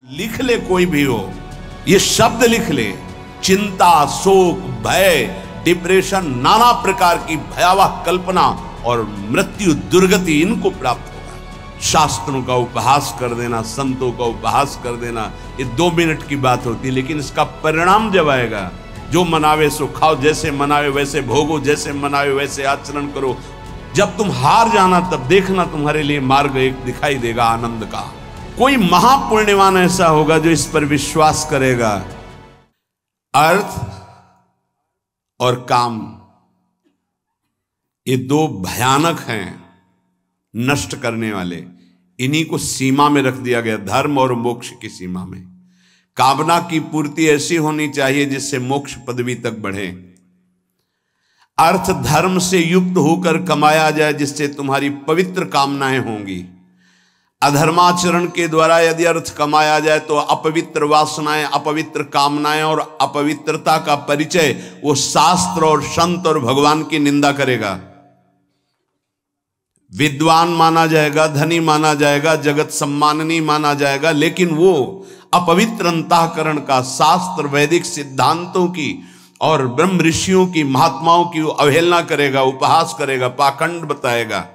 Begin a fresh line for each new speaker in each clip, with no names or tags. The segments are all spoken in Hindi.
लिख ले, कोई भी हो, ये शब्द लिख ले, चिंता, शोक, भय, डिप्रेशन, नाना प्रकार की भयावह कल्पना और मृत्यु, दुर्गति, इनको प्राप्त होगा। शास्त्रों का उपहास कर देना, संतों का उपहास कर देना, ये 2 मिनट की बात होती है, लेकिन इसका परिणाम जब आएगा, जो मनावे सो खाओ, जैसे मनावे वैसे भोगो, जैसे मनावे वैसे आचरण करो। जब तुम हार जाना तब देखना तुम्हारे लिए मार्ग एक दिखाई देगा आनंद का। कोई महापुण्यवान ऐसा होगा जो इस पर विश्वास करेगा। अर्थ और काम, ये 2 भयानक हैं, नष्ट करने वाले। इन्हीं को सीमा में रख दिया गया, धर्म और मोक्ष की सीमा में। कामना की पूर्ति ऐसी होनी चाहिए जिससे मोक्ष पदवी तक बढ़े। अर्थ धर्म से युक्त होकर कमाया जाए, जिससे तुम्हारी पवित्र कामनाएं होंगी। अधर्माचरण के द्वारा यदि अर्थ कमाया जाए तो अपवित्र वासनाएं, अपवित्र कामनाएं और अपवित्रता का परिचय वो शास्त्र और संत और भगवान की निंदा करेगा। विद्वान माना जाएगा, धनी माना जाएगा, जगत सम्माननीय माना जाएगा, लेकिन वो अपवित्र अंतःकरण का, शास्त्र वैदिक सिद्धांतों की और ब्रह्म ऋषियों की, महात्माओं की अवहेलना करेगा, उपहास करेगा, पाखंड बताएगा।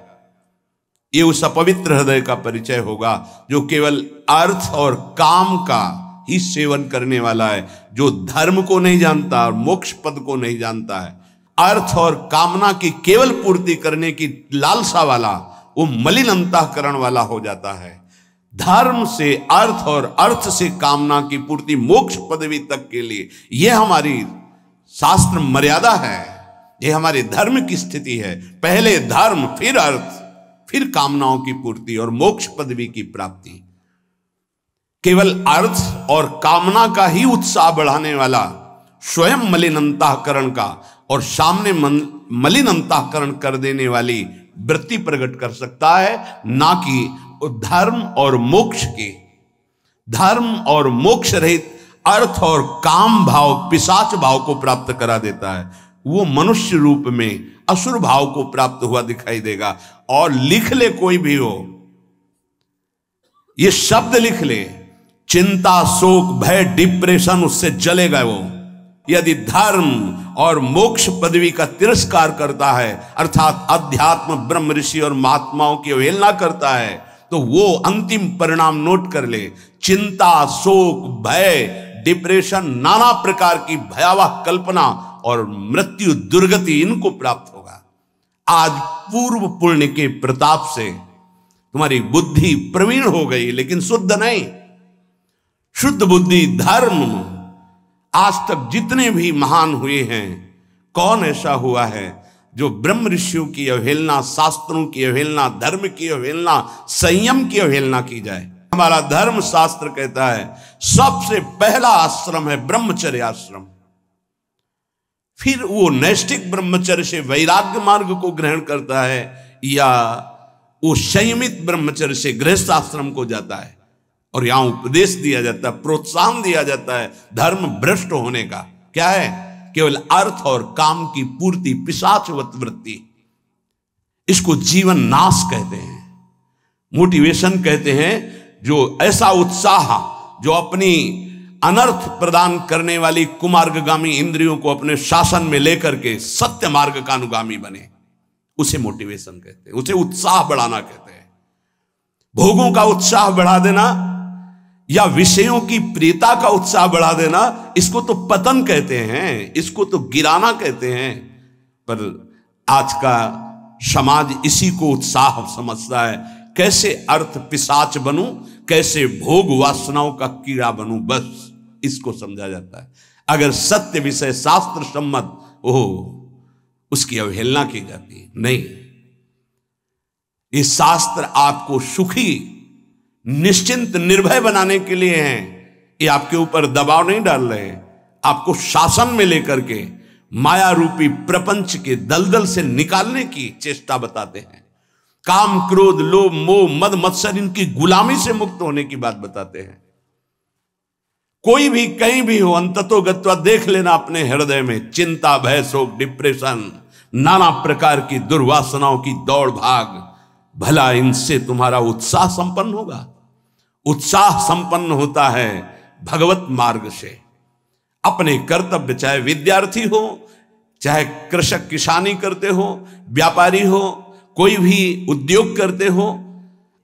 ये उस अपवित्र हृदय का परिचय होगा जो केवल अर्थ और काम का ही सेवन करने वाला है, जो धर्म को नहीं जानता और मोक्ष पद को नहीं जानता है। अर्थ और कामना की केवल पूर्ति करने की लालसा वाला वो मलिन अंतःकरण वाला हो जाता है। धर्म से अर्थ और अर्थ से कामना की पूर्ति मोक्ष पदवी तक के लिए यह हमारी शास्त्र मर्यादा है, यह हमारे धर्म की स्थिति है। पहले धर्म, फिर अर्थ, फिर कामनाओं की पूर्ति और मोक्ष पदवी की प्राप्ति। केवल अर्थ और कामना का ही उत्साह बढ़ाने वाला स्वयं मलिन अंतःकरण का और सामने मलिन अंतःकरण कर देने वाली वृत्ति प्रकट कर सकता है, ना कि धर्म और मोक्ष की। धर्म और मोक्ष रहित अर्थ और काम भाव पिशाच भाव को प्राप्त करा देता है। वो मनुष्य रूप में असुर भाव को प्राप्त हुआ दिखाई देगा। और लिख ले, कोई भी हो, ये शब्द लिख ले, चिंता, शोक, भय, डिप्रेशन, उससे जलेगा वो। यदि धर्म और मोक्ष पदवी का तिरस्कार करता है, अर्थात अध्यात्म, ब्रह्म ऋषि और महात्माओं की अवहेलना करता है, तो वो अंतिम परिणाम नोट कर ले। चिंता, शोक, भय, डिप्रेशन, नाना प्रकार की भयावह कल्पना और मृत्यु, दुर्गति, इनको प्राप्त होगा। आज पूर्व पुण्य के प्रताप से तुम्हारी बुद्धि प्रवीण हो गई, लेकिन शुद्ध नहीं। शुद्ध बुद्धि, धर्म, आज तक जितने भी महान हुए हैं, कौन ऐसा हुआ है जो ब्रह्म ऋषियों की अवहेलना, शास्त्रों की अवहेलना, धर्म की अवहेलना, संयम की अवहेलना की जाए। हमारा धर्म शास्त्र कहता है सबसे पहला आश्रम है ब्रह्मचर्य आश्रम। फिर वो नैष्ठिक ब्रह्मचर्य से वैराग्य मार्ग को ग्रहण करता है, या वो संयमित ब्रह्मचर्य से गृहस्थ आश्रम को जाता है। और यहां उपदेश दिया जाता है, प्रोत्साहन दिया जाता है धर्म भ्रष्ट होने का। क्या है? केवल अर्थ और काम की पूर्ति, पिशाचवत वृत्ति। इसको जीवन नाश कहते हैं, मोटिवेशन कहते हैं। जो ऐसा उत्साह जो अपनी अनर्थ प्रदान करने वाली कुमार्गगामी इंद्रियों को अपने शासन में लेकर के सत्य मार्ग का अनुगामी बने, उसे मोटिवेशन कहते हैं, उसे उत्साह बढ़ाना कहते हैं। भोगों का उत्साह बढ़ा देना या विषयों की प्रियता का उत्साह बढ़ा देना, इसको तो पतन कहते हैं, इसको तो गिराना कहते हैं। पर आज का समाज इसी को उत्साह समझता है। कैसे अर्थ पिशाच बनूं, कैसे भोग वासनाओं का कीड़ा बनूं, बस इसको समझा जाता है। अगर सत्य विषय शास्त्र सम्मत हो, उसकी अवहेलना की जाती है। नहीं, ये शास्त्र आपको सुखी, निश्चिंत, निर्भय बनाने के लिए हैं। ये आपके ऊपर दबाव नहीं डाल रहे हैं, आपको शासन में लेकर के माया रूपी प्रपंच के दलदल से निकालने की चेष्टा बताते हैं। काम, क्रोध, लोभ, मोह, मद, मत्सर, इनकी गुलामी से मुक्त होने की बात बताते हैं। कोई भी कहीं भी हो, अंततोगत्वा देख लेना अपने हृदय में चिंता, भय, शोक, डिप्रेशन, नाना प्रकार की दुर्वासनाओं की दौड़ भाग, भला इनसे तुम्हारा उत्साह संपन्न होगा? उत्साह संपन्न होता है भगवत मार्ग से। अपने कर्तव्य, चाहे विद्यार्थी हो, चाहे कृषक किसानी करते हो, व्यापारी हो, कोई भी उद्योग करते हो,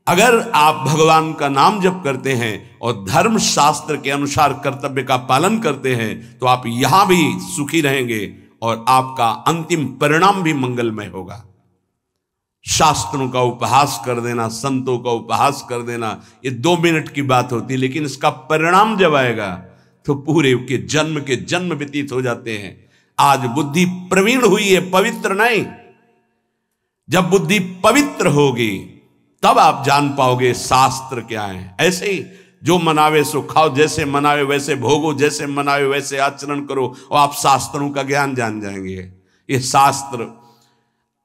अगर आप भगवान का नाम जप करते हैं और धर्म शास्त्र के अनुसार कर्तव्य का पालन करते हैं तो आप यहां भी सुखी रहेंगे और आपका अंतिम परिणाम भी मंगलमय होगा। शास्त्रों का उपहास कर देना, संतों का उपहास कर देना, ये 2 मिनट की बात होती है, लेकिन इसका परिणाम जब आएगा तो पूरे के जन्म व्यतीत हो जाते हैं। आज बुद्धि प्रवीण हुई है, पवित्र नहीं। जब बुद्धि पवित्र होगी तब आप जान पाओगे शास्त्र क्या है। ऐसे ही जो मनावे सो खाओ, जैसे मनावे वैसे भोगो, जैसे मनावे वैसे आचरण करो और आप शास्त्रों का ज्ञान जान जाएंगे। ये शास्त्र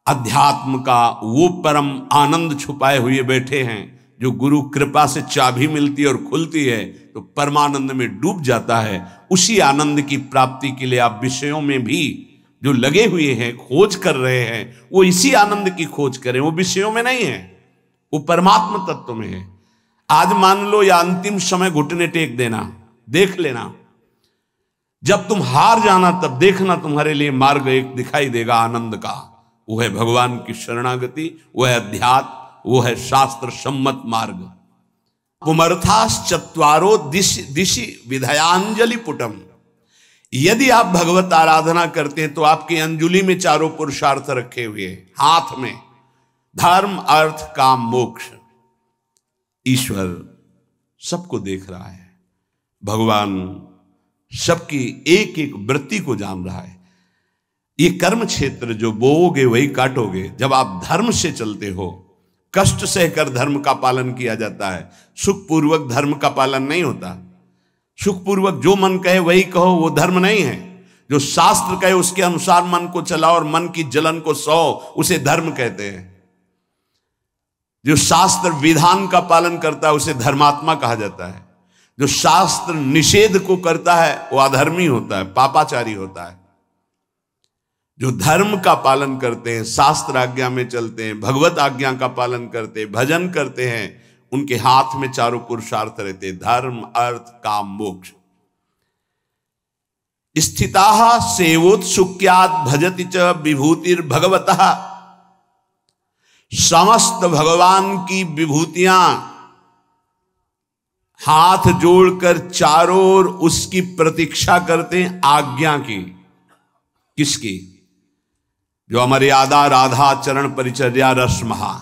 अध्यात्म का वो परम आनंद छुपाए हुए बैठे हैं, जो गुरु कृपा से चाबी मिलती है और खुलती है तो परमानंद में डूब जाता है। उसी आनंद की प्राप्ति के लिए आप विषयों में भी जो लगे हुए हैं, खोज कर रहे हैं, वो इसी आनंद की खोज करें। वो विषयों में नहीं है, वो परमात्मा तत्व में है। आज मान लो या अंतिम समय घुटने टेक देना, देख लेना, जब तुम हार जाना तब देखना तुम्हारे लिए मार्ग एक दिखाई देगा आनंद का। वो है भगवान की शरणागति, वो है अध्यात्म, वो है शास्त्र सम्मत मार्ग। पुमर्थाश्चत्वारो दिशि विधयांजलि पुटम। यदि आप भगवत आराधना करते हैं तो आपकी अंजुलि में 4 पुरुषार्थ रखे हुए, हाथ में धर्म, अर्थ, काम, मोक्ष। ईश्वर सबको देख रहा है, भगवान सबकी एक एक वृत्ति को जान रहा है। ये कर्म क्षेत्र जो बोओगे वही काटोगे। जब आप धर्म से चलते हो, कष्ट सहकर धर्म का पालन किया जाता है, सुखपूर्वक धर्म का पालन नहीं होता। सुखपूर्वक जो मन कहे वही कहो, वो धर्म नहीं है। जो शास्त्र कहे उसके अनुसार मन को चलाओ और मन की जलन को सहो, उसे धर्म कहते हैं। जो शास्त्र विधान का पालन करता है उसे धर्मात्मा कहा जाता है। जो शास्त्र निषेध को करता है वो अधर्मी होता है, पापाचारी होता है। जो धर्म का पालन करते हैं, शास्त्र आज्ञा में चलते हैं, भगवत आज्ञा का पालन करते हैं, भजन करते हैं, उनके हाथ में 4 पुरुषार्थ रहते, धर्म, अर्थ, काम, मोक्ष। स्थिताः सेवोत्सुक्यात् भजति च विभूतिर्भगवतः। समस्त भगवान की विभूतियां हाथ जोड़कर चारों ओर उसकी प्रतीक्षा करते हैं, आज्ञा की। किसकी? जो अमर्यादा राधा चरण परिचर्या रस महा,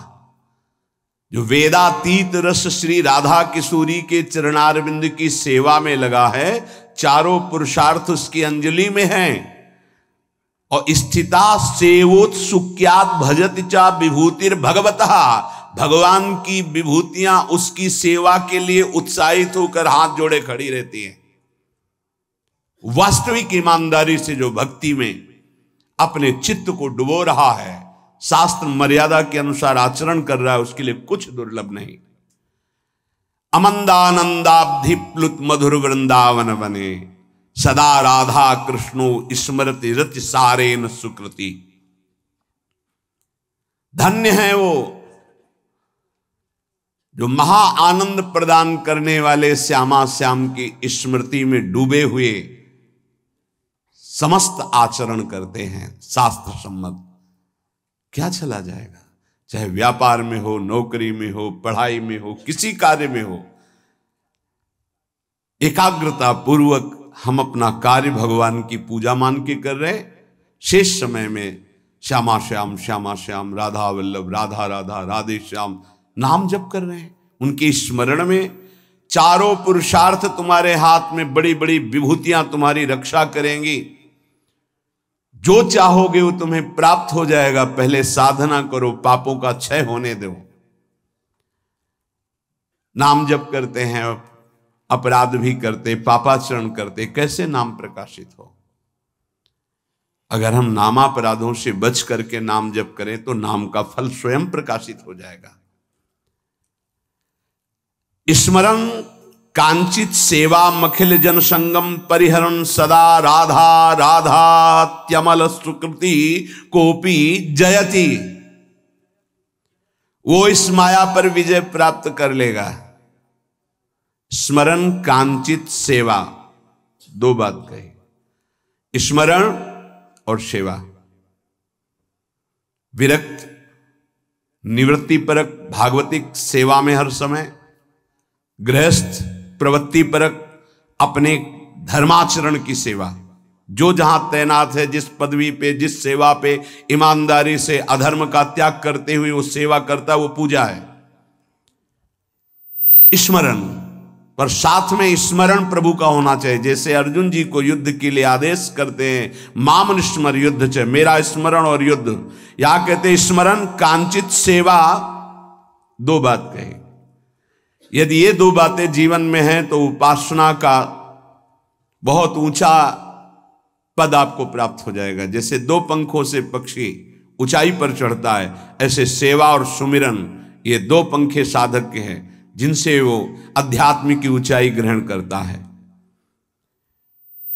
जो वेदातीत रस श्री राधा किशोरी के चरणारविंद की सेवा में लगा है, 4 पुरुषार्थ उसकी अंजलि में हैं। और स्थिता सेवोत्सुक्यात् भजति च विभूतिर्भगवतः। भगवान की विभूतियां उसकी सेवा के लिए उत्साहित होकर हाथ जोड़े खड़ी रहती हैं। वास्तविक ईमानदारी से जो भक्ति में अपने चित्त को डुबो रहा है, शास्त्र मर्यादा के अनुसार आचरण कर रहा है, उसके लिए कुछ दुर्लभ नहीं। अमंदानंदाब्धि प्लुत मधुर वृंदावन बने, सदा राधा कृष्णो स्मृति रति सारेन सुकृति। धन्य है वो जो महा आनंद प्रदान करने वाले श्यामा श्याम की स्मृति में डूबे हुए समस्त आचरण करते हैं शास्त्र सम्मत। क्या चला जाएगा? चाहे व्यापार में हो, नौकरी में हो, पढ़ाई में हो, किसी कार्य में हो, एकाग्रता पूर्वक हम अपना कार्य भगवान की पूजा मान के कर रहे हैं। शेष समय में श्यामा श्याम श्यामा श्याम, राधा वल्लभ राधा राधा, राधे श्याम नाम जप कर रहे हैं। उनके स्मरण में 4 पुरुषार्थ तुम्हारे हाथ में, बड़ी बड़ी विभूतियां तुम्हारी रक्षा करेंगी। जो चाहोगे वो तुम्हें प्राप्त हो जाएगा। पहले साधना करो, पापों का क्षय होने दो। नाम जप करते हैं, अपराध भी करते, पापाचरण करते, कैसे नाम प्रकाशित हो? अगर हम नामापराधों से बच करके नाम जप करें तो नाम का फल स्वयं प्रकाशित हो जाएगा। स्मरण कांचित सेवा मखिल जन संगम परिहरण, सदा राधा राधा त्यमल सुकृति कोपी जयति। वो इस माया पर विजय प्राप्त कर लेगा। स्मरण कांचित सेवा, दो बात कही, स्मरण और सेवा। विरक्त निवृत्ति परक भागवतिक सेवा में हर समय, गृहस्थ प्रवृत्ति परक अपने धर्माचरण की सेवा। जो जहां तैनात है, जिस पदवी पे, जिस सेवा पे, ईमानदारी से अधर्म का त्याग करते हुए वो सेवा करता है, वो पूजा है। स्मरण, पर साथ में स्मरण प्रभु का होना चाहिए। जैसे अर्जुन जी को युद्ध के लिए आदेश करते हैं, माम स्मर युद्ध च, मेरा स्मरण और युद्ध। यहां कहते हैं स्मरण कांचित सेवा, दो बात कही। यदि ये दो बातें जीवन में हैं तो उपासना का बहुत ऊंचा पद आपको प्राप्त हो जाएगा। जैसे दो पंखों से पक्षी ऊंचाई पर चढ़ता है, ऐसे सेवा और सुमिरन ये दो पंखे साधक के हैं, जिनसे वो अध्यात्म की ऊंचाई ग्रहण करता है।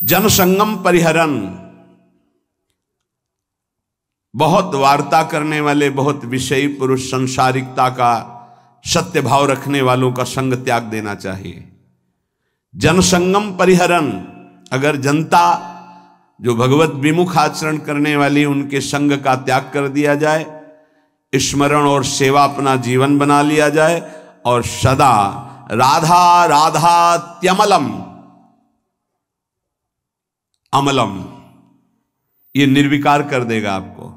जनसंगम परिहरन, बहुत वार्ता करने वाले, बहुत विषयी पुरुष, संसारिकता का सत्य भाव रखने वालों का संग त्याग देना चाहिए। जनसंगम परिहरन, अगर जनता जो भगवत विमुख आचरण करने वाली, उनके संग का त्याग कर दिया जाए, स्मरण और सेवा अपना जीवन बना लिया जाए, और सदा राधा राधा त्यमलम, अमलम, ये निर्विकार कर देगा आपको।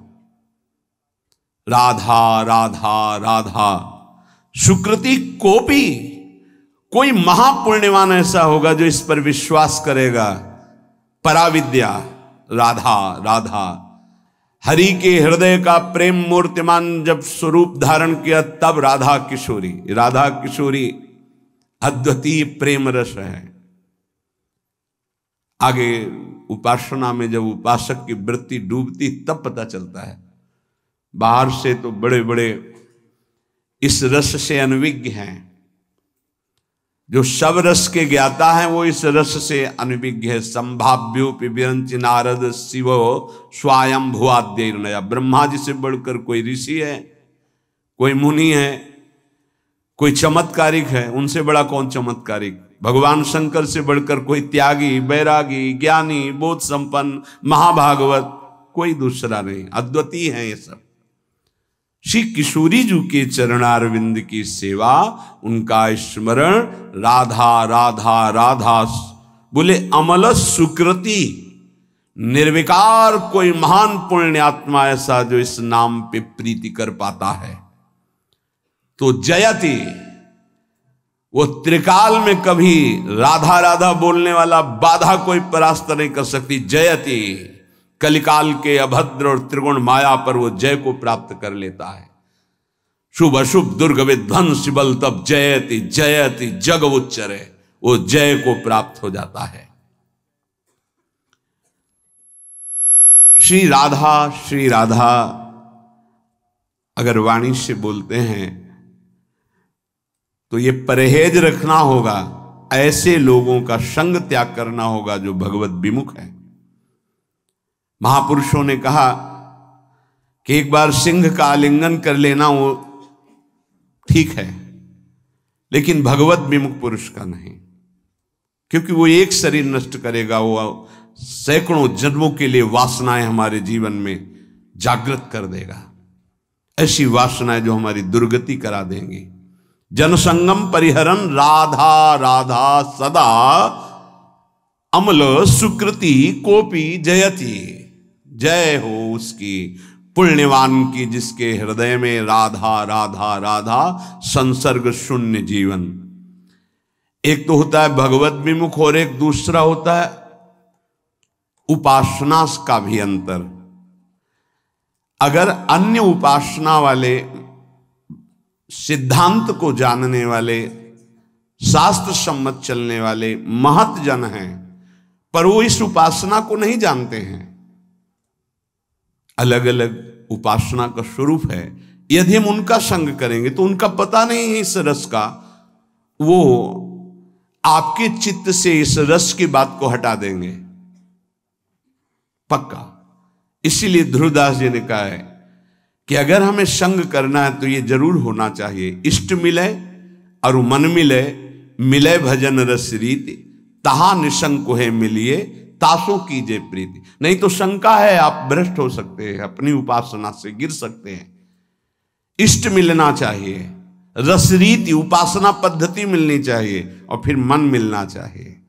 राधा राधा राधा, सुकृति कोपी, कोई महापुण्यवान ऐसा होगा जो इस पर विश्वास करेगा। पराविद्या राधा राधा, हरि के हृदय का प्रेम मूर्तिमान जब स्वरूप धारण किया, तब राधा किशोरी, राधा किशोरी अद्वितीय प्रेम रस है। आगे उपासना में जब उपासक की वृत्ति डूबती, तब पता चलता है। बाहर से तो बड़े बड़े इस रस से अनविज्ञ हैं, जो सब रस के ज्ञाता हैं वो इस रस से अनविज्ञ है। संभाव्योपि विरंच नारद शिवो स्वयं भुआद्यर्नया, ब्रह्मा जी से बढ़कर कोई ऋषि है, कोई मुनि है, कोई चमत्कारिक है, उनसे बड़ा कौन चमत्कारिक? भगवान शंकर से बढ़कर कोई त्यागी, बैरागी, ज्ञानी, बोध संपन्न, महाभागवत कोई दूसरा नहीं, अद्वितीय है ये सब। श्री किशोरी जी के चरणारविंद की सेवा, उनका स्मरण, राधा राधा राधा, बोले अमल सुकृति, निर्विकार कोई महान पुण्यात्मा ऐसा जो इस नाम पे प्रीति कर पाता है तो जयति, वो त्रिकाल में कभी राधा राधा बोलने वाला बाधा कोई परास्त नहीं कर सकती। जयति, कलिकाल के अभद्र और त्रिगुण माया पर वो जय को प्राप्त कर लेता है। शुभ अशुभ दुर्ग विध्वंस बल तब जयति जयति जग उच्चरे, वो जय को प्राप्त हो जाता है। श्री राधा अगर वाणी से बोलते हैं तो ये परहेज रखना होगा, ऐसे लोगों का संग त्याग करना होगा जो भगवत विमुख है। महापुरुषों ने कहा कि एक बार सिंह का आलिंगन कर लेना वो ठीक है, लेकिन भगवत विमुख पुरुष का नहीं, क्योंकि वो एक शरीर नष्ट करेगा, वो सैकड़ों जन्मों के लिए वासनाएं हमारे जीवन में जागृत कर देगा, ऐसी वासनाएं जो हमारी दुर्गति करा देंगी। जनसंगम परिहरन राधा राधा सदा, अमल सुकृति कोपी जयति, जय हो उसकी पुण्यवान की जिसके हृदय में राधा राधा राधा, संसर्ग शून्य जीवन। एक तो होता है भगवत विमुख और एक दूसरा होता है उपासना का भी अंतर। अगर अन्य उपासना वाले, सिद्धांत को जानने वाले, शास्त्र सम्मत चलने वाले महत जन हैं, पर वो इस उपासना को नहीं जानते हैं, अलग अलग उपासना का स्वरूप है, यदि हम उनका संग करेंगे तो उनका पता नहीं है इस रस का, वो आपके चित्त से इस रस की बात को हटा देंगे पक्का। इसीलिए ध्रुवदास जी ने कहा है कि अगर हमें संग करना है तो ये जरूर होना चाहिए, इष्ट मिले और मन मिले, मिले भजन रस रीति, तहा निशंक है मिलिए, तासों कीजे प्रीति। नहीं तो शंका है, आप भ्रष्ट हो सकते हैं, अपनी उपासना से गिर सकते हैं। इष्ट मिलना चाहिए, रसरीति उपासना पद्धति मिलनी चाहिए, और फिर मन मिलना चाहिए।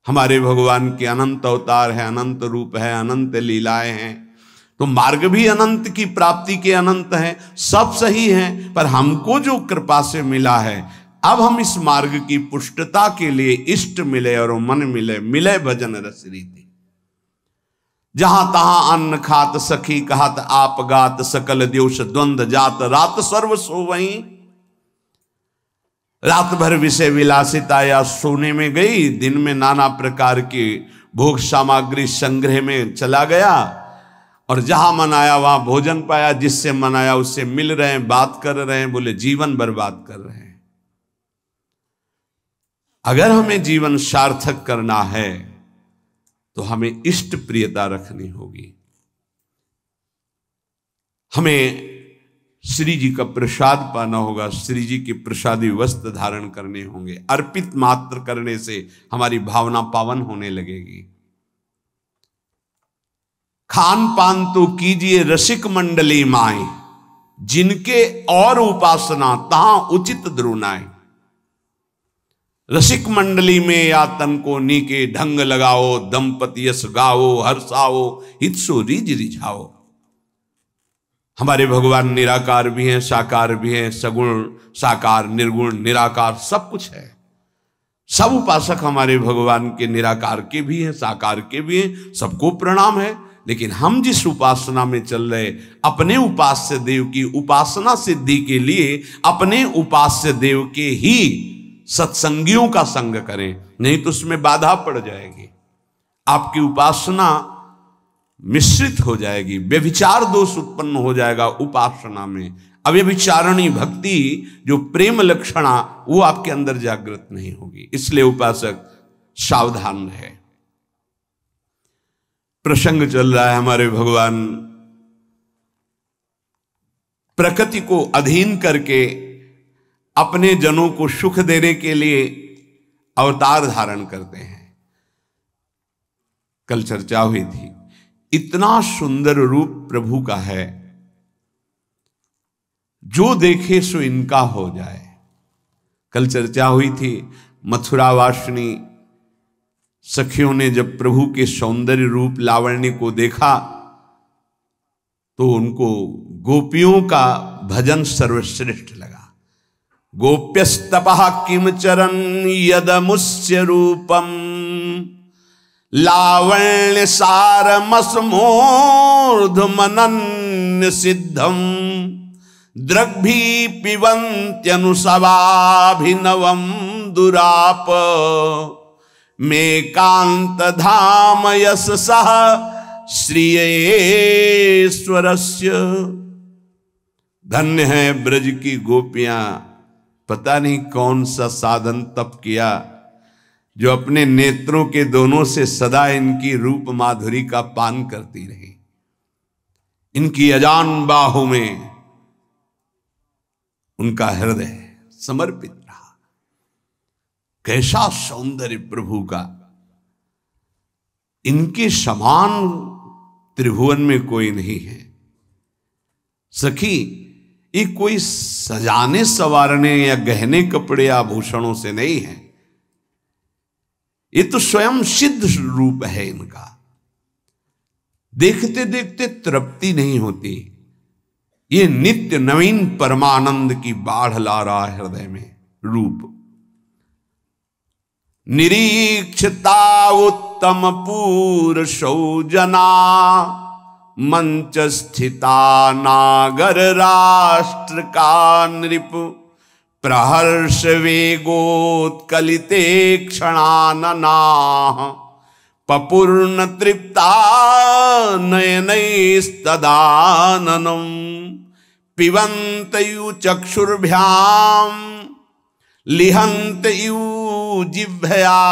हमारे भगवान के अनंत अवतार है, अनंत रूप है, अनंत लीलाएं हैं, तो मार्ग भी अनंत की प्राप्ति के अनंत है, सब सही है। पर हमको जो कृपा से मिला है, अब हम इस मार्ग की पुष्टता के लिए इष्ट मिले और मन मिले, मिले भजन रस रीति। जहां तहां अन्न खात सखी कहत आप गात, सकल दिवस द्वंद जात रात सर्व सोवई। रात भर विषय विलासिता या सोने में गई, दिन में नाना प्रकार की भोग सामग्री संग्रह में चला गया, और जहां मनाया वहां भोजन पाया, जिससे मनाया उससे मिल रहे हैं, बात कर रहे हैं, बोले जीवन बर्बाद कर रहे हैं। अगर हमें जीवन सार्थक करना है तो हमें इष्ट प्रियता रखनी होगी। हमें श्री जी का प्रसाद पाना होगा, श्री जी के प्रसादी वस्त्र धारण करने होंगे। अर्पित मात्र करने से हमारी भावना पावन होने लगेगी। खान पान तो कीजिए रसिक मंडली माए, जिनके और उपासना तहां उचित द्रोणाए। रसिक मंडली में या तन को नीके ढंग लगाओ, दंपति यश गाओ, हर्षाओ हितसो रिज रिझाओ। हमारे भगवान निराकार भी हैं, साकार भी हैं, सगुण साकार निर्गुण निराकार सब कुछ है। सब उपासक हमारे भगवान के निराकार के भी हैं, साकार के भी हैं, सबको प्रणाम है। लेकिन हम जिस उपासना में चल रहे, अपने उपास्य देव की उपासना सिद्धि के लिए अपने उपास्य देव के ही सत्संगियों का संग करें, नहीं तो उसमें बाधा पड़ जाएगी, आपकी उपासना मिश्रित हो जाएगी, व्यभिचार दोष उत्पन्न हो जाएगा उपासना में। अव्यभिचारणी भक्ति जो प्रेम लक्षणा, वो आपके अंदर जागृत नहीं होगी। इसलिए उपासक सावधान रहे। प्रसंग चल रहा है, हमारे भगवान प्रकृति को अधीन करके अपने जनों को सुख देने के लिए अवतार धारण करते हैं। कल चर्चा हुई थी, इतना सुंदर रूप प्रभु का है, जो देखे सो इनका हो जाए। कल चर्चा हुई थी, मथुरावासिनी सखियों ने जब प्रभु के सौंदर्य रूप लावण्य को देखा तो उनको गोपियों का भजन सर्वश्रेष्ठ लगा। गोप्यस्तपः किम चरन यदमुस्य रूपम, लावण्य सारमसमूर्धमनन्य सिद्धम, द्रग्भी पिबन्त्यनुसवाभिनवं दुराप, मेकांत धाम यश सह श्रीयेश्वरस्य। धन्य है ब्रज की गोपियां, पता नहीं कौन सा साधन तप किया, जो अपने नेत्रों के दोनों से सदा इनकी रूप माधुरी का पान करती रही। इनकी अजान बाहों में उनका हृदय समर्पित रहा। कैसा सौंदर्य प्रभु का, इनके समान त्रिभुवन में कोई नहीं है। सखी, ये कोई सजाने संवारने या गहने कपड़े आभूषणों से नहीं है, ये तो स्वयं सिद्ध रूप है इनका। देखते देखते तृप्ति नहीं होती, ये नित्य नवीन परमानंद की बाढ़ ला रहा है हृदय में रूप। निरीक्षता उत्तम पुरुषौ जना, मंच स्थिता नागर राष्ट्र का नृप, प्रहर्ष वेगोत्कलिते क्षणाननाः, पपूर्ण तृप्ता नयनैस्तदाननम्, पिबन्त इव चक्षुर्भ्यां लिहन्त इव जिह्वया,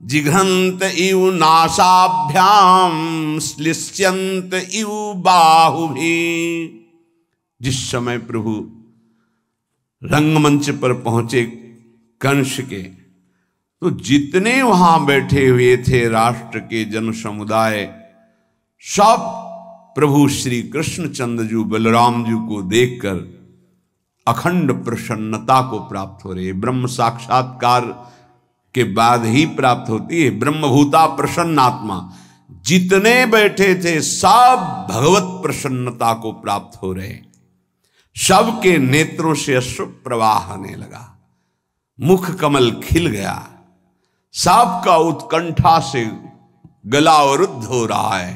जिघ्रन्त इव नासाभ्याम श्लिष्यन्त इव बाहुभिः। जिस समय प्रभु रंगमंच पर पहुंचे, कंस के। तो जितने वहां बैठे हुए थे राष्ट्र के जन समुदाय, सब प्रभु श्री कृष्णचंद्र जी बलराम जी को देखकर अखंड प्रसन्नता को प्राप्त हो रही है। ब्रह्म साक्षात्कार के बाद ही प्राप्त होती है ब्रह्मभूता प्रसन्नात्मा। जितने बैठे थे सब भगवत प्रसन्नता को प्राप्त हो रहे। सबके नेत्रों से अश्रु प्रवाह आने लगा, मुख कमल खिल गया, सबका उत्कंठा से गला अवरुद्ध हो रहा है,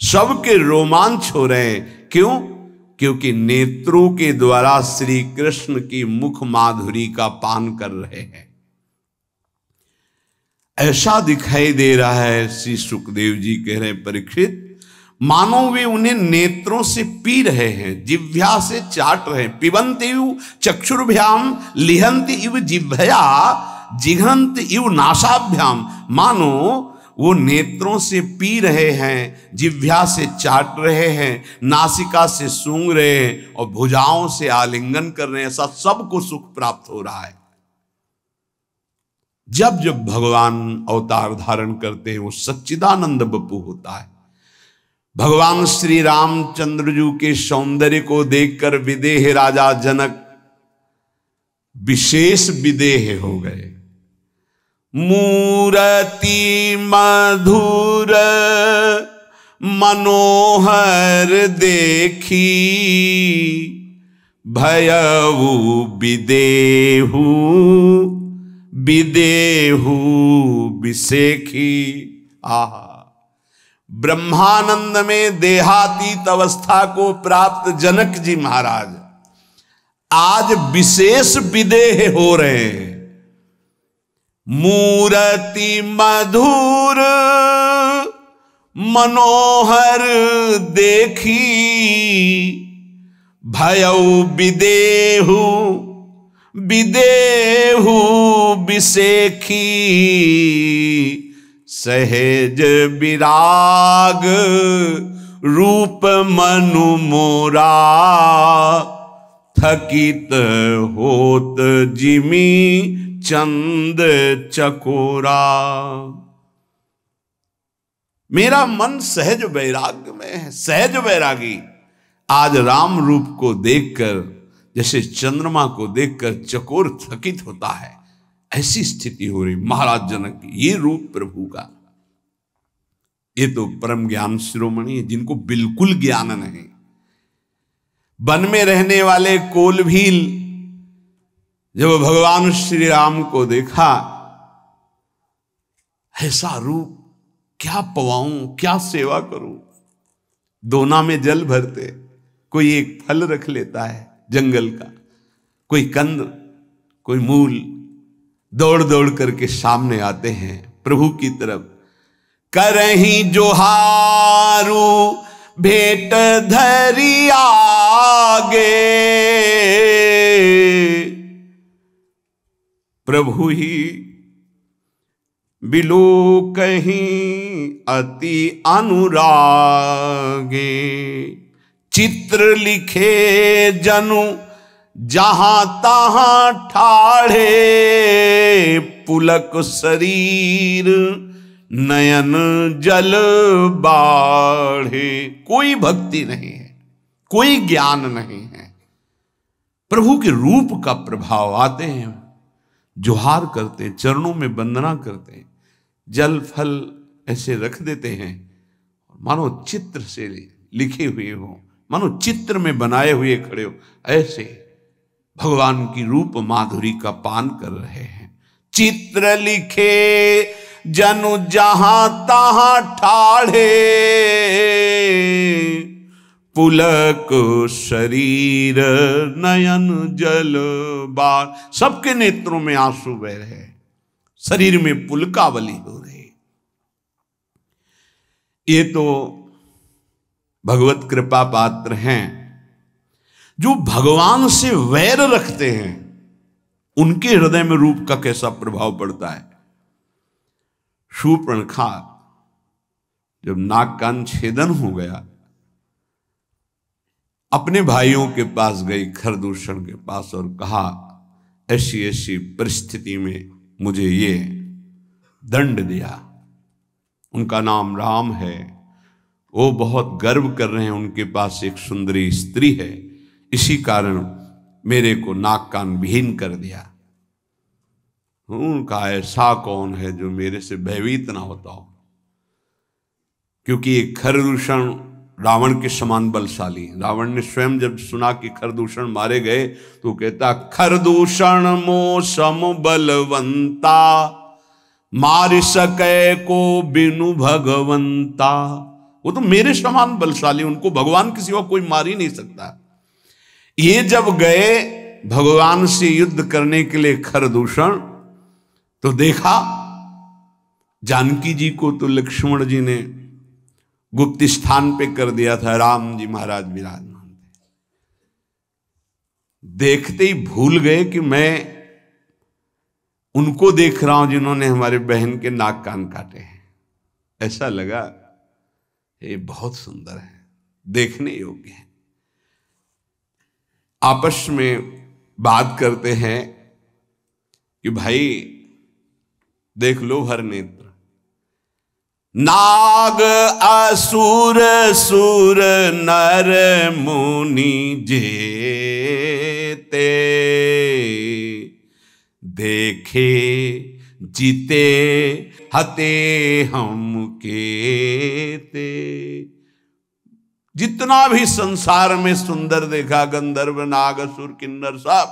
सबके रोमांच हो रहे हैं। क्यों? क्योंकि नेत्रों के द्वारा श्री कृष्ण की मुख माधुरी का पान कर रहे हैं। ऐसा दिखाई दे रहा है, श्री सुखदेव जी कह रहे हैं, परीक्षित मानो वे उन्हें नेत्रों से पी रहे हैं, जिह्वा से चाट रहे हैं। पिबंत इव चक्षुर्भ्याम लिहंत इव जिह्वया जिघंत इव नासाभ्याम। मानो वो नेत्रों से पी रहे हैं, जिह्वा से चाट रहे हैं, नासिका से सूंघ रहे हैं और भुजाओं से आलिंगन कर रहे हैं। ऐसा सबको सुख प्राप्त हो रहा है। जब जब भगवान अवतार धारण करते हैं वो सच्चिदानंद बपू होता है। भगवान श्री रामचंद्र जी के सौंदर्य को देखकर विदेह राजा जनक विशेष विदेह हो गए। मूरति मधुर मनोहर देखी, भयउ विदेहु विदेहु विसेखी। आहा, ब्रह्मानंद में देहातीत अवस्था को प्राप्त जनक जी महाराज आज विशेष विदेह हो रहे हैं। मूरति मधुर मनोहर देखी, भयउ विदेहु विदेहु विसेखी। सहज विराग रूप मनु मोरा, थकित होत जिमी चंद चकोरा। मेरा मन सहज वैराग्य में है। सहज वैरागी आज राम रूप को देखकर जैसे चंद्रमा को देखकर चकोर थकित होता है, ऐसी स्थिति हो रही महाराज जनक की। ये रूप प्रभु का, ये तो परम ज्ञान शिरोमणि है जिनको बिल्कुल ज्ञान नहीं। वन में रहने वाले कोलभील जब भगवान श्री राम को देखा, ऐसा रूप क्या पवाऊं, क्या सेवा करूं। दोना में जल भरते, कोई एक फल रख लेता है जंगल का, कोई कंद, कोई मूल, दौड़ दौड़ करके सामने आते हैं प्रभु की तरफ। करही जोहारू भेंट धरी आगे, प्रभु ही बिलो कहीं अति अनुरागे। चित्र लिखे जनु जहां तहां ठाढ़े, पुलक शरीर नयन जल बाढ़े। कोई भक्ति नहीं है, कोई ज्ञान नहीं है। प्रभु के रूप का प्रभाव आते हैं, जोहार करते हैं, चरणों में वंदना करते हैं, जल फल ऐसे रख देते हैं, मानो चित्र से लिखे हुए हो, मानो चित्र में बनाए हुए खड़े हो, ऐसे भगवान की रूप माधुरी का पान कर रहे हैं। चित्र लिखे जनु जहां तहां ठाढ़े, पुलक शरीर नयन जल बार। सबके नेत्रों में आंसू बह रहे, शरीर में पुलकावली हो रही। ये तो भगवत कृपा पात्र हैं जो भगवान से वैर रखते हैं। उनके हृदय में रूप का कैसा प्रभाव पड़ता है। शूर्पणखा जब नाक कान छेदन हो गया, अपने भाइयों के पास गई, खरदूषण के पास, और कहा ऐसी ऐसी परिस्थिति में मुझे ये दंड दिया। उनका नाम राम है। वो बहुत गर्व कर रहे हैं, उनके पास एक सुंदरी स्त्री है, इसी कारण मेरे को नाक कान विहीन कर दिया। उनका ऐसा कौन है जो मेरे से भयभीत ना होता हो, क्योंकि एक खरदूषण रावण के समान बलशाली। रावण ने स्वयं जब सुना कि खरदूषण मारे गए तो कहता, खरदूषण मो सम बलवंता, मार सके को बिनु भगवंता। वो तो मेरे समान बलशाली, उनको भगवान के सिवा कोई मार ही नहीं सकता। ये जब गए भगवान से युद्ध करने के लिए खरदूषण, तो देखा जानकी जी को तो लक्ष्मण जी ने गुप्त स्थान पे कर दिया था, राम जी महाराज विराजमान थे। देखते ही भूल गए कि मैं उनको देख रहा हूं जिन्होंने हमारे बहन के नाक कान काटे हैं। ऐसा लगा ये बहुत सुंदर है, देखने योग्य है। आपस में बात करते हैं कि भाई देख लो हर नेत्र, नाग असुर सुर नर मुनि जेते, देखे जीते हते हम केते। जितना भी संसार में सुंदर देखा, गंधर्व नाग असुर किन्नर सब,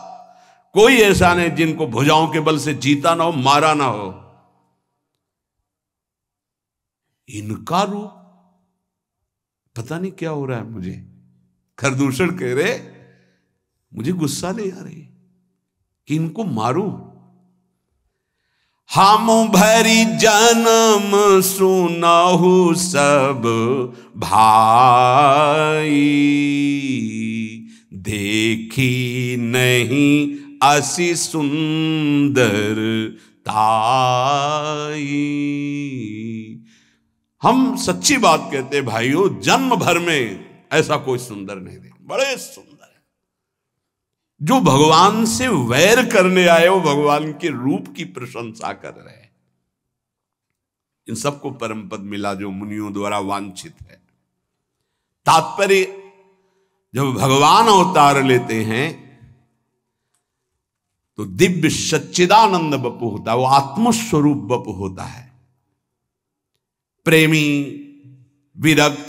कोई ऐसा नहीं जिनको भुजाओं के बल से जीता ना हो, मारा ना हो। इनका रूप पता नहीं क्या हो रहा है मुझे। खरदूषण कह रहे मुझे गुस्सा नहीं आ रही कि इनको मारूं। हम भरी जन्म सुनहु सब भाई, देखी नहीं असी सुंदर ताई। हम सच्ची बात कहते भाइयों, जन्म भर में ऐसा कोई सुंदर नहीं देखा। बड़े सुंदर है। जो भगवान से वैर करने आए वो भगवान के रूप की प्रशंसा कर रहे हैं। इन सबको परम पद मिला जो मुनियों द्वारा वांछित है। तात्पर्य, जब भगवान अवतार लेते हैं तो दिव्य सच्चिदानंद बपु होता है, वो आत्मस्वरूप बपु होता है। प्रेमी, विरक्त,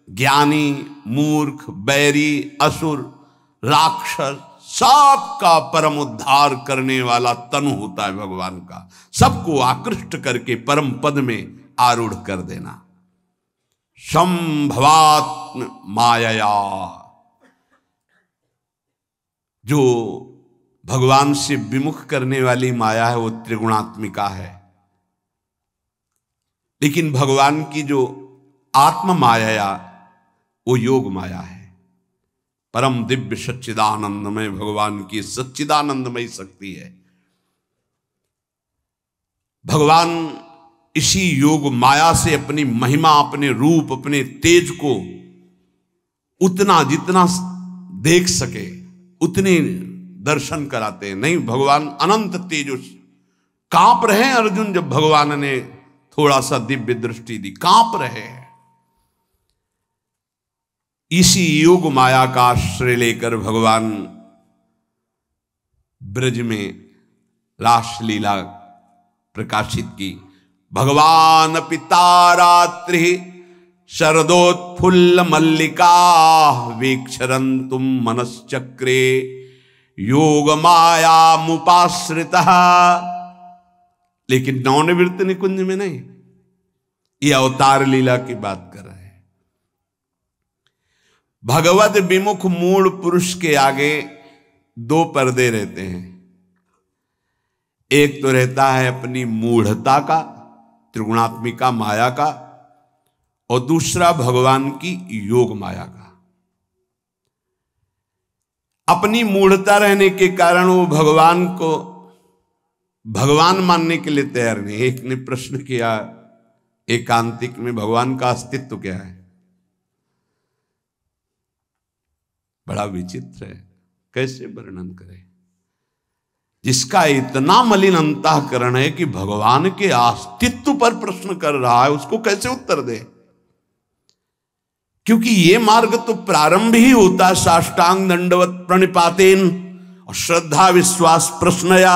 ज्ञानी, मूर्ख, बैरी, असुर, राक्षस, सबका परम उद्धार करने वाला तनु होता है भगवान का। सबको आकृष्ट करके परम पद में आरूढ़ कर देना। संभवात्म माया, जो भगवान से विमुख करने वाली माया है वो त्रिगुणात्मिका है। लेकिन भगवान की जो आत्म माया वो योग माया है। परम दिव्य सच्चिदानंदमय भगवान की सच्चिदानंदमय शक्ति है। भगवान इसी योग माया से अपनी महिमा, अपने रूप, अपने तेज को उतना जितना देख सके उतने दर्शन कराते हैं। नहीं, भगवान अनंत तेजस, कांप रहे हैं अर्जुन जब भगवान ने थोड़ा सा दिव्य दृष्टि दी, कांप रहे हैं। इसी योग माया का आश्रय लेकर भगवान ब्रज में रासलीला प्रकाशित की। भगवान पिता रात्रि शरदोत्फुल्ल मल्लिका, वीक्षरंतुम मनश्चक्रे योग माया मुपाश्रितः। लेकिन नवनिवृत्त निकुंज में नहीं, ये अवतार लीला की बात कर रहे हैं। भगवत विमुख मूढ़ पुरुष के आगे दो पर्दे रहते हैं। एक तो रहता है अपनी मूढ़ता का, त्रिगुणात्मिका माया का, और दूसरा भगवान की योग माया का। अपनी मूढ़ता रहने के कारण वो भगवान को भगवान मानने के लिए तैयार नहीं। एक ने प्रश्न किया, एकांतिक में भगवान का अस्तित्व क्या है? बड़ा विचित्र है, कैसे वर्णन करें। जिसका इतना मलिन अंतःकरण है कि भगवान के अस्तित्व पर प्रश्न कर रहा है, उसको कैसे उत्तर दे? क्योंकि ये मार्ग तो प्रारंभ ही होता है साष्टांग दंडवत प्रणिपातेन और श्रद्धा विश्वास प्रश्नया।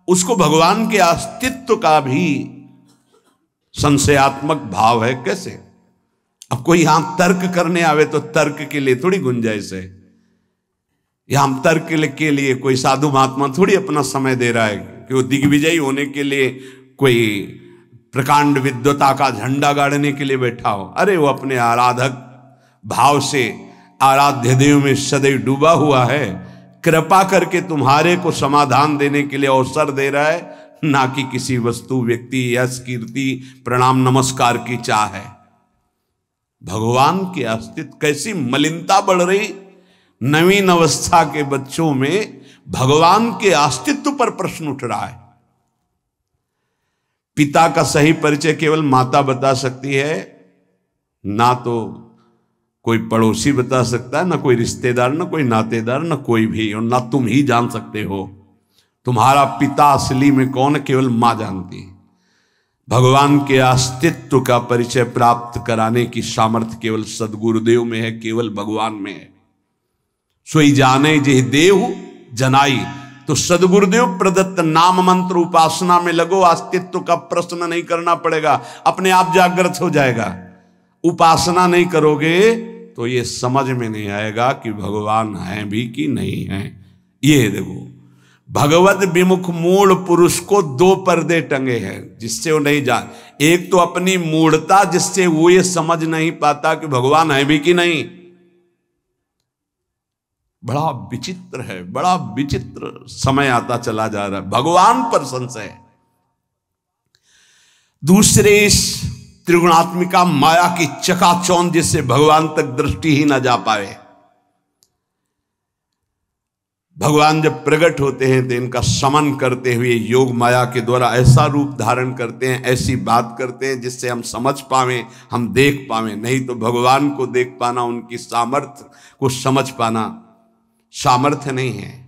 उसको भगवान के अस्तित्व का भी संशयात्मक भाव है, कैसे? अब कोई यहां तर्क करने आवे तो तर्क के लिए थोड़ी गुंजाइश है। यहां तर्क के लिए कोई साधु महात्मा थोड़ी अपना समय दे रहा है कि वो दिग्विजयी होने के लिए कोई प्रकांड विद्वता का झंडा गाड़ने के लिए बैठा हो। अरे वो अपने आराधक भाव से आराध्य देव में सदैव डूबा हुआ है, कृपा करके तुम्हारे को समाधान देने के लिए अवसर दे रहा है, ना कि किसी वस्तु व्यक्ति यश कीर्ति प्रणाम नमस्कार की चाह है। भगवान के अस्तित्व, कैसी मलिनता बढ़ रही नवीन अवस्था के बच्चों में, भगवान के अस्तित्व पर प्रश्न उठ रहा है। पिता का सही परिचय केवल माता बता सकती है, ना तो कोई पड़ोसी बता सकता है, ना कोई रिश्तेदार, ना कोई नातेदार, ना कोई भी, और ना तुम ही जान सकते हो तुम्हारा पिता असली में कौन, केवल मां जानती है। भगवान के अस्तित्व का परिचय प्राप्त कराने की सामर्थ्य केवल सदगुरुदेव में है, केवल भगवान में है। सोई जाने जे देव जनाई, तो सदगुरुदेव प्रदत्त नाम मंत्र उपासना में लगो, अस्तित्व का प्रश्न नहीं करना पड़ेगा, अपने आप जागृत हो जाएगा। उपासना नहीं करोगे तो ये समझ में नहीं आएगा कि भगवान हैं भी कि नहीं हैं। ये देखो, भगवत विमुख मूढ़ पुरुष को दो पर्दे टंगे हैं जिससे वो नहीं जान। एक तो अपनी मूढ़ता, जिससे वो ये समझ नहीं पाता कि भगवान है भी कि नहीं। बड़ा विचित्र है, बड़ा विचित्र समय आता चला जा रहा है, भगवान पर संशय। दूसरे इस त्रिगुणात्मिका माया की चकाचौंध, जिससे भगवान तक दृष्टि ही ना जा पाए। भगवान जब प्रकट होते हैं तो इनका समन करते हुए योग माया के द्वारा ऐसा रूप धारण करते हैं, ऐसी बात करते हैं जिससे हम समझ पावें, हम देख पावें। नहीं तो भगवान को देख पाना, उनकी सामर्थ्य को समझ पाना सामर्थ्य नहीं है।